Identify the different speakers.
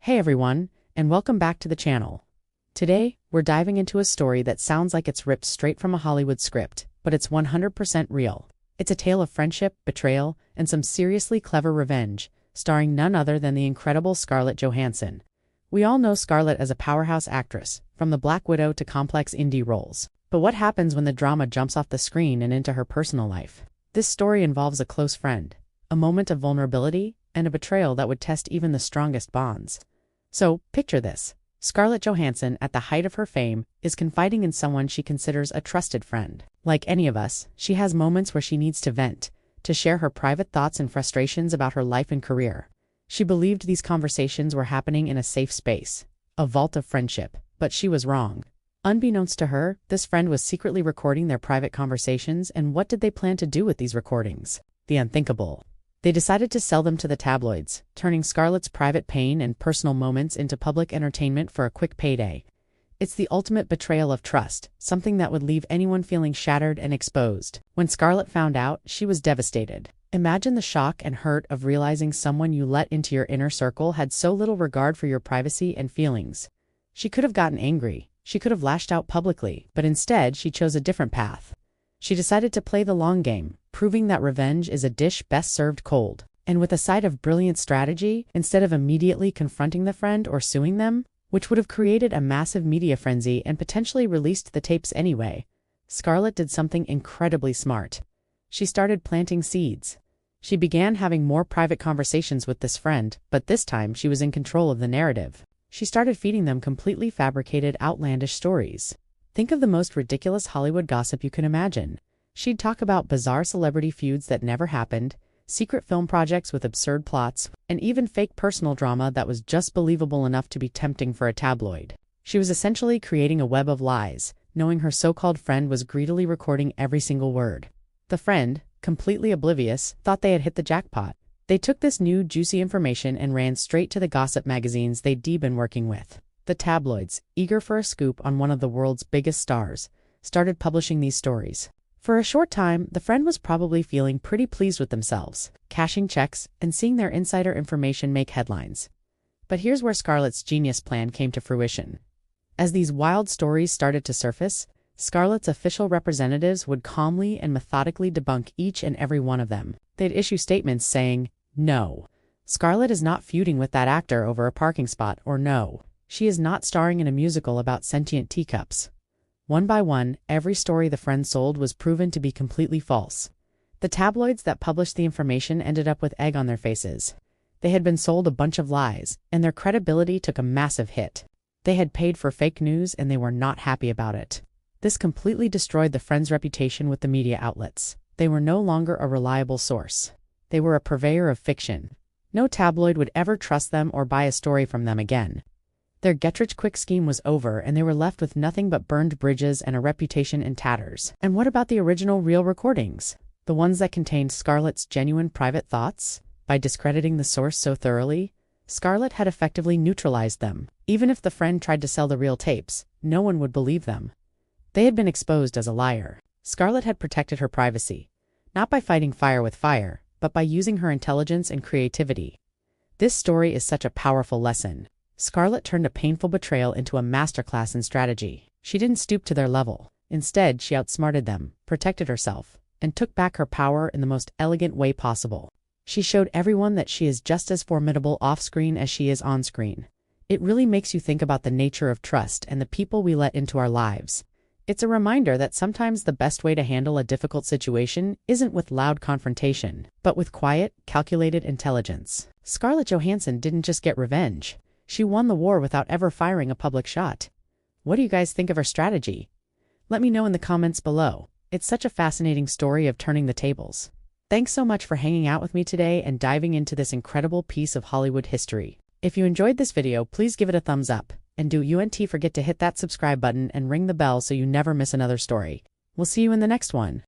Speaker 1: Hey everyone, and welcome back to the channel. Today, we're diving into a story that sounds like it's ripped straight from a Hollywood script, but it's 100% real. It's a tale of friendship, betrayal, and some seriously clever revenge, starring none other than the incredible Scarlett Johansson. We all know Scarlett as a powerhouse actress, from the Black Widow to complex indie roles. But what happens when the drama jumps off the screen and into her personal life? This story involves a close friend, a moment of vulnerability, and a betrayal that would test even the strongest bonds. So, picture this. Scarlett Johansson, at the height of her fame, is confiding in someone she considers a trusted friend. Like any of us, she has moments where she needs to vent, to share her private thoughts and frustrations about her life and career. She believed these conversations were happening in a safe space, a vault of friendship, but she was wrong. Unbeknownst to her, this friend was secretly recording their private conversations, and what did they plan to do with these recordings? The unthinkable. They decided to sell them to the tabloids, turning Scarlett's private pain and personal moments into public entertainment for a quick payday. It's the ultimate betrayal of trust, something that would leave anyone feeling shattered and exposed. When Scarlett found out, she was devastated. Imagine the shock and hurt of realizing someone you let into your inner circle had so little regard for your privacy and feelings. She could have gotten angry. She could have lashed out publicly, but instead she chose a different path. She decided to play the long game, proving that revenge is a dish best served cold. And with a side of brilliant strategy, instead of immediately confronting the friend or suing them, which would have created a massive media frenzy and potentially released the tapes anyway, Scarlett did something incredibly smart. She started planting seeds. She began having more private conversations with this friend, but this time she was in control of the narrative. She started feeding them completely fabricated, outlandish stories. Think of the most ridiculous Hollywood gossip you can imagine. She'd talk about bizarre celebrity feuds that never happened, secret film projects with absurd plots, and even fake personal drama that was just believable enough to be tempting for a tabloid. She was essentially creating a web of lies, knowing her so-called friend was greedily recording every single word. The friend, completely oblivious, thought they had hit the jackpot. They took this new, juicy information and ran straight to the gossip magazines they'd been working with. The tabloids, eager for a scoop on one of the world's biggest stars, started publishing these stories. For a short time, the friend was probably feeling pretty pleased with themselves, cashing checks and seeing their insider information make headlines. But here's where Scarlett's genius plan came to fruition. As these wild stories started to surface, Scarlett's official representatives would calmly and methodically debunk each and every one of them. They'd issue statements saying, "No, Scarlett is not feuding with that actor over a parking spot," or "No, she is not starring in a musical about sentient teacups." One by one, every story the friend sold was proven to be completely false. The tabloids that published the information ended up with egg on their faces. They had been sold a bunch of lies, and their credibility took a massive hit. They had paid for fake news, and they were not happy about it. This completely destroyed the friend's reputation with the media outlets. They were no longer a reliable source. They were a purveyor of fiction. No tabloid would ever trust them or buy a story from them again. Their get-rich-quick scheme was over, and they were left with nothing but burned bridges and a reputation in tatters. And what about the original real recordings? The ones that contained Scarlett's genuine private thoughts? By discrediting the source so thoroughly, Scarlett had effectively neutralized them. Even if the friend tried to sell the real tapes, no one would believe them. They had been exposed as a liar. Scarlett had protected her privacy, not by fighting fire with fire, but by using her intelligence and creativity. This story is such a powerful lesson. Scarlett turned a painful betrayal into a masterclass in strategy. She didn't stoop to their level. Instead, she outsmarted them, protected herself, and took back her power in the most elegant way possible. She showed everyone that she is just as formidable off-screen as she is on-screen. It really makes you think about the nature of trust and the people we let into our lives. It's a reminder that sometimes the best way to handle a difficult situation isn't with loud confrontation, but with quiet, calculated intelligence. Scarlett Johansson didn't just get revenge. She won the war without ever firing a public shot. What do you guys think of her strategy? Let me know in the comments below. It's such a fascinating story of turning the tables. Thanks so much for hanging out with me today and diving into this incredible piece of Hollywood history. If you enjoyed this video, please give it a thumbs up. And don't forget to hit that subscribe button and ring the bell so you never miss another story. We'll see you in the next one.